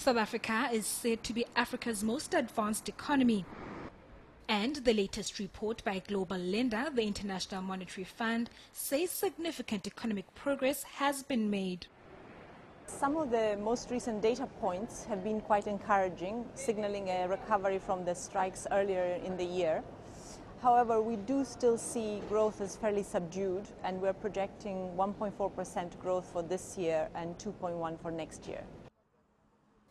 South Africa is said to be Africa's most advanced economy. And the latest report by global lender, the International Monetary Fund, says significant economic progress has been made. Some of the most recent data points have been quite encouraging, signaling a recovery from the strikes earlier in the year. However, we do still see growth as fairly subdued, and we're projecting 1.4% growth for this year and 2.1% for next year.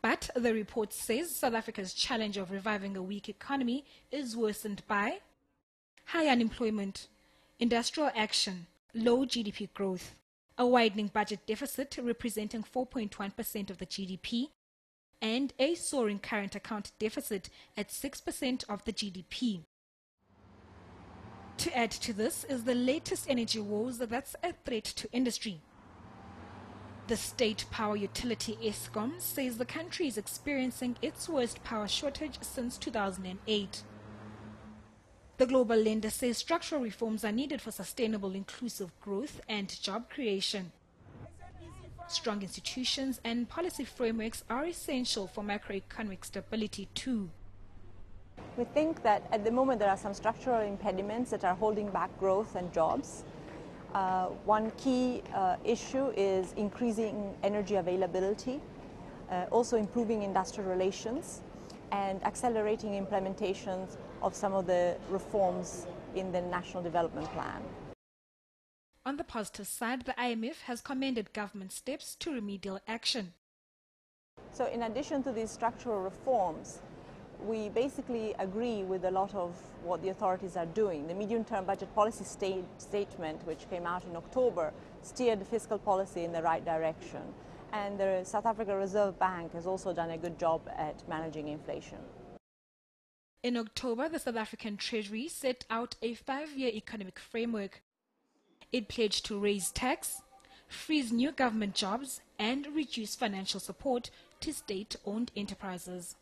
But the report says South Africa's challenge of reviving a weak economy is worsened by high unemployment, industrial action, low GDP growth, a widening budget deficit representing 4.1% of the GDP, and a soaring current account deficit at 6% of the GDP. To add to this is the latest energy woes that's a threat to industry. The state power utility Eskom says the country is experiencing its worst power shortage since 2008. The global lender says structural reforms are needed for sustainable inclusive growth and job creation. Strong institutions and policy frameworks are essential for macroeconomic stability too. We think that at the moment there are some structural impediments that are holding back growth and jobs. One key issue is increasing energy availability, also improving industrial relations, and accelerating implementations of some of the reforms in the National Development Plan. On the positive side, the IMF has commended government steps to remedial action. So in addition to these structural reforms, we basically agree with a lot of what the authorities are doing. The medium-term budget policy statement, which came out in October, steered fiscal policy in the right direction. And the South Africa Reserve Bank has also done a good job at managing inflation. In October, the South African Treasury set out a 5-year economic framework. It pledged to raise tax, freeze new government jobs, and reduce financial support to state-owned enterprises.